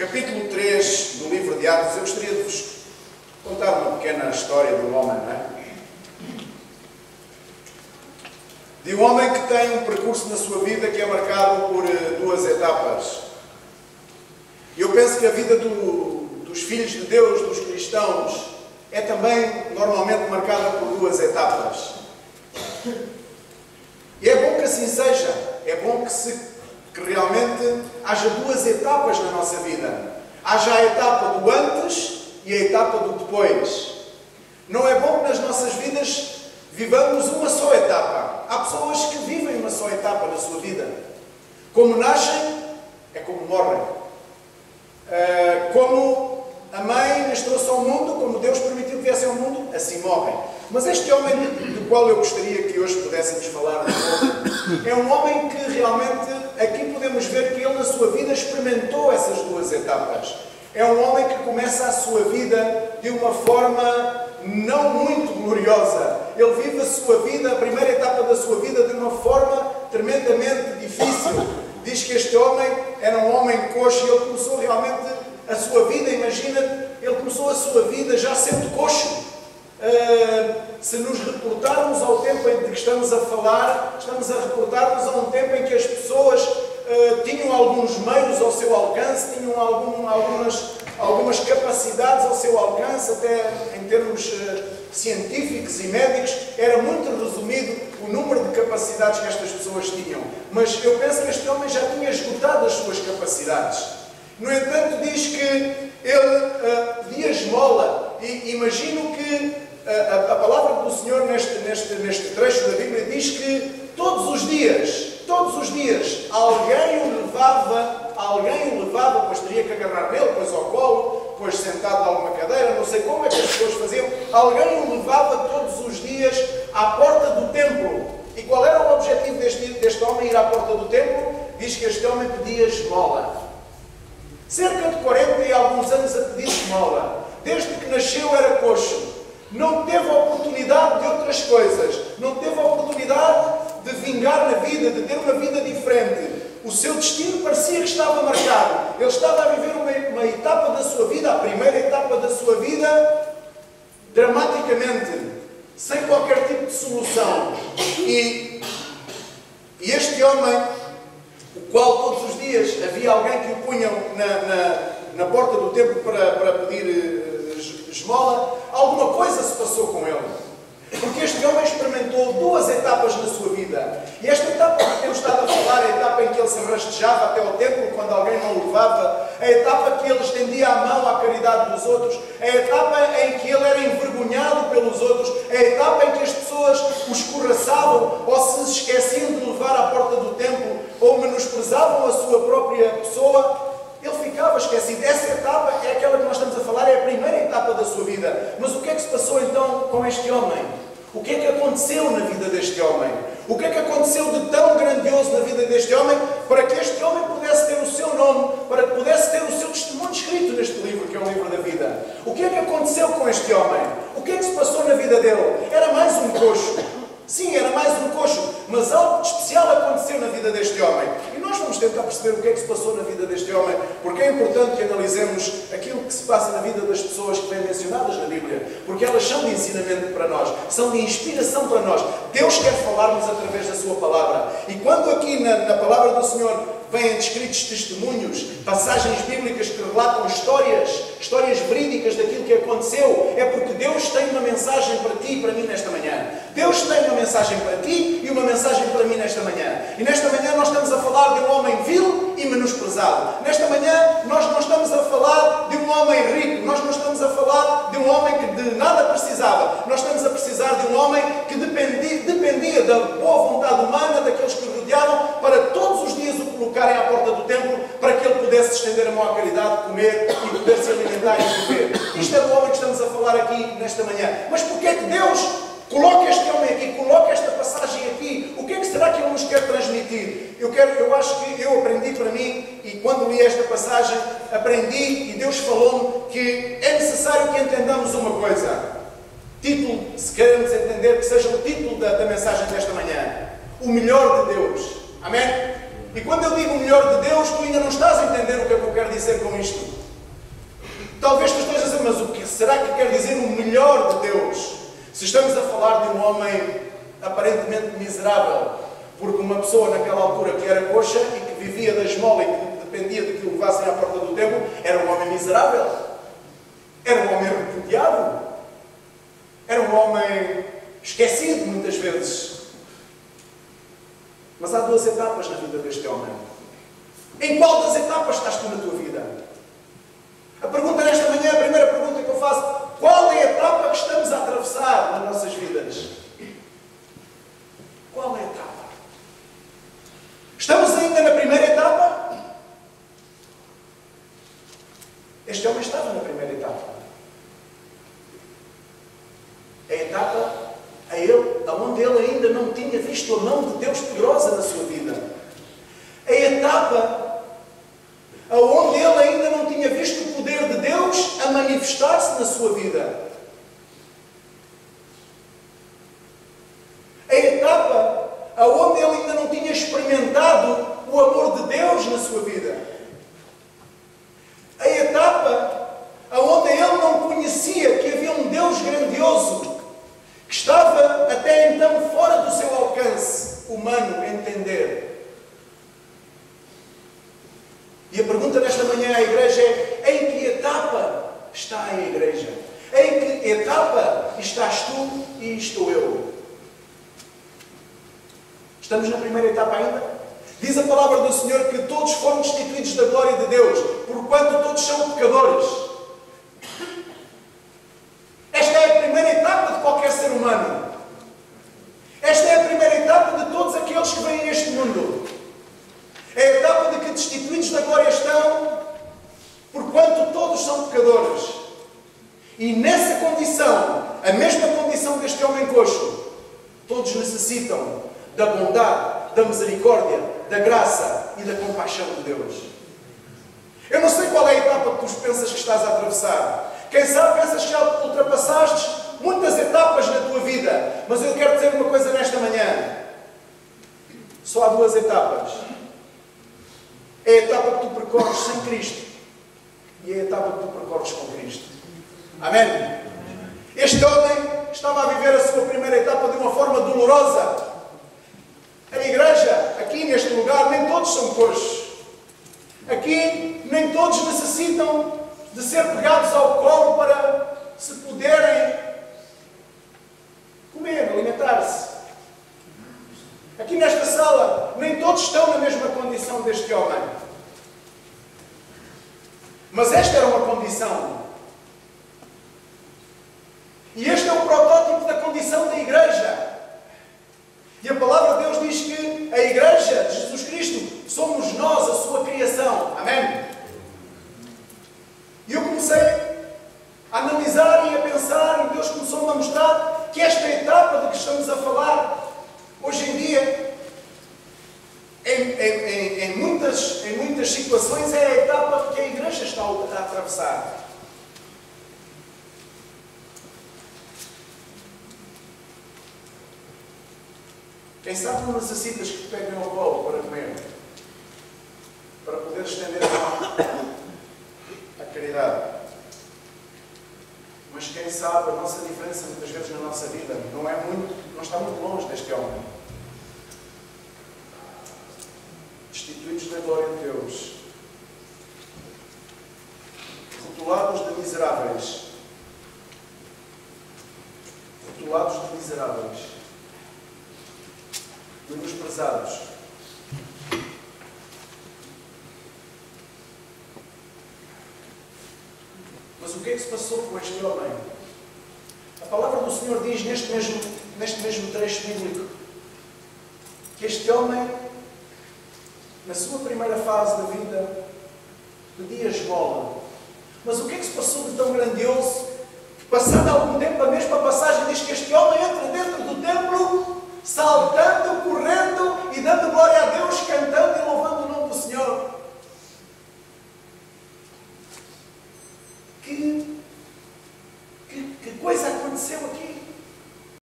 capítulo 3 do livro de Atos, eu gostaria de vos contar uma pequena história de um homem, não é? De um homem que tem um percurso na sua vida que é marcado por duas etapas. E eu penso que a vida dos filhos de Deus, dos cristãos, é também normalmente marcada por duas etapas. E é bom que assim seja. É bom que realmente haja duas etapas na nossa vida. Haja a etapa do antes e a etapa do depois. Não é bom que nas nossas vidas vivamos uma só etapa. Há pessoas que vivem uma só etapa na sua vida. Como nascem, é como morrem. Como a mãe as trouxe ao mundo, como Deus permitiu que viessem ao mundo, assim morrem. Mas este homem do qual eu gostaria que hoje pudéssemos falar um pouco, é um homem que realmente, aqui podemos ver que ele na sua vida experimentou essas duas etapas. É um homem que começa a sua vida de uma forma não muito gloriosa. Ele vive a sua vida, a primeira etapa da sua vida, de uma forma tremendamente difícil. Diz que este homem era um homem coxo e ele começou realmente a sua vida, imagina, ele começou a sua vida já sendo coxo. Se nos reportarmos ao tempo em que estamos a falar, estamos a reportar-nos a um tempo em que as pessoas tinham alguns meios ao seu alcance, tinham algumas capacidades ao seu alcance, até em termos científicos e médicos, era muito resumido o número de capacidades que estas pessoas tinham. Mas eu penso que este homem já tinha esgotado as suas capacidades. No entanto, diz que ele pedia esmola, e imagino que a palavra do Senhor neste trecho da Bíblia diz que todos os dias, alguém o levava, pois teria que agarrar nele, pois ao colo, pois sentado em alguma cadeira, não sei como é que as pessoas faziam, alguém o levava todos os dias à porta do templo. E qual era o objetivo deste homem ir à porta do templo? Diz que este homem pedia esmola. Cerca de 40 e alguns anos a pedir esmola. Desde que nasceu era coxo. Não teve a oportunidade de outras coisas. Não teve a oportunidade de vingar na vida, de ter uma vida diferente. O seu destino parecia que estava marcado. Ele estava a viver uma etapa da sua vida, a primeira etapa da sua vida, dramaticamente, sem qualquer tipo de solução. E este homem, o qual todos os dias havia alguém que o punham na porta do templo para pedir esmola, alguma coisa se passou com ele. Porque este homem experimentou duas etapas na sua vida. E esta etapa que temos estado a falar, a etapa em que ele se rastejava até ao templo quando alguém não o levava, a etapa que ele estendia a mão à caridade dos outros, a etapa em que ele era envergonhado pelos outros, a etapa em que as pessoas o escorraçavam ou se esqueciam de levar à porta do templo ou menosprezavam a sua própria pessoa, ele ficava esquecido. Essa etapa é aquela que nós estamos a falar, é a primeira etapa da sua vida. Mas o que é que se passou então com este homem? O que é que aconteceu na vida deste homem? O que é que aconteceu de tão grandioso na vida deste homem para que este homem pudesse ter o seu nome, para que pudesse ter o seu testemunho escrito neste livro, que é o livro da vida? O que é que aconteceu com este homem? O que é que se passou na vida dele? Era mais um coxo. Sim, era mais um coxo, mas algo especial aconteceu na vida deste homem. E nós vamos tentar perceber o que é que se passou na vida deste homem, porque é importante que analisemos aquilo que se passa na vida das pessoas que vêm mencionadas na Bíblia, porque elas são de ensinamento para nós, são de inspiração para nós. Deus quer falar-nos através da sua palavra. E quando aqui na palavra do Senhor vêm descritos testemunhos, passagens bíblicas que relatam histórias verídicas daquilo que aconteceu, é porque Deus tem uma mensagem para ti e para mim nesta manhã. Deus tem uma mensagem para ti e uma mensagem para mim nesta manhã. E nesta manhã nós estamos a falar de um homem vil e menosprezado. Nesta manhã nós não estamos a falar de um homem rico. Nós não estamos a falar de um homem que de nada precisava. Nós estamos a precisar de um homem que dependia da boa vontade humana, daqueles que o rodeavam, para todos os dias o colocarem à porta do templo, para que ele pudesse estender a mão à caridade, comer e poder se alimentar e viver. Isto é do homem que estamos a falar aqui nesta manhã. Mas porquê é que Deus coloca este homem aqui, coloca esta passagem aqui? O que é que será que ele nos quer transmitir? Eu acho que eu aprendi para mim, e quando li esta passagem, aprendi e Deus falou-me que é necessário que entendamos uma coisa. Título, se queremos entender, que seja o título da mensagem desta manhã. O melhor de Deus. Amém? E quando eu digo o melhor de Deus, tu ainda não estás a entender o que é que eu quero dizer com isto. Talvez tu estejas a dizer, mas o que será que quer dizer o melhor de Deus? Se estamos a falar de um homem aparentemente miserável, porque uma pessoa naquela altura que era coxa e que vivia da esmola e que dependia de que o levassem à porta do templo, era um homem miserável. Era um homem repudiado. Era um homem esquecido muitas vezes. Mas há duas etapas na vida deste homem. Em qual das etapas estás tu na tua vida? A pergunta nesta manhã, a primeira pergunta que eu faço, qual é a etapa que estamos a atravessar nas nossas vidas? Qual é a etapa? Estamos ainda na primeira etapa? Este homem estava na primeira etapa. A etapa onde ele ainda não tinha visto a mão de Deus poderosa na sua vida. A etapa onde ele ainda não tinha visto o poder de Deus a manifestar-se na sua vida. A etapa onde ele ainda não tinha experimentado o amor de Deus na sua vida. A etapa onde ele não conhecia que havia um Deus grandioso que estava até então fora do seu alcance humano entender. E a pergunta nesta manhã à igreja é: em que etapa está a igreja? Em que etapa estás tu e estou eu? Estamos na primeira etapa ainda? Diz a palavra do Senhor que todos foram destituídos da glória de Deus, porquanto todos são pecadores. Esta é a primeira etapa de qualquer ser humano. Esta é a primeira etapa de todos aqueles que vêm a este mundo. É a etapa de que destituídos da glória estão, porquanto todos são pecadores. E nessa condição, a mesma condição deste homem coxo, todos necessitam da bondade, da misericórdia, da graça e da compaixão de Deus. Eu não sei qual é a etapa que tu pensas que estás a atravessar. Quem sabe pensas que já ultrapassaste muitas etapas na tua vida. Mas eu quero dizer uma coisa nesta manhã. Só há duas etapas. É a etapa que tu percorres sem Cristo e é a etapa que tu percorres com Cristo. Amém? Este homem estava a viver a sua primeira etapa de uma forma dolorosa. A igreja, aqui neste lugar, nem todos são coxos. Aqui, nem todos necessitam de ser pegados ao colo para se poderem comer, alimentar-se. Aqui nesta sala, nem todos estão na mesma condição deste homem. Mas esta era uma condição. E este é o protótipo da condição da igreja. E a palavra de Deus diz que a igreja de Jesus Cristo somos nós, a sua criação. Amém? E eu comecei a analisar e a pensar, e Deus começou-me a mostrar que esta etapa de que estamos a falar, hoje em dia, em muitas situações, é a etapa que a igreja está a atravessar. Quem sabe não necessitas que te peguem ao colo para comer, para poder estender a mão à caridade. Mas quem sabe a nossa diferença muitas vezes na nossa vida não está muito longe deste homem. Destituídos da glória de Deus, rotulados de miseráveis, menosprezados. Mas o que é que se passou com este homem? A palavra do Senhor diz neste mesmo trecho bíblico que este homem, na sua primeira fase da vida, pedia esmola. Mas o que é que se passou de tão grandioso que, passado algum tempo, a mesma passagem diz que este homem entra dentro do templo, saltando, correndo e dando glória a Deus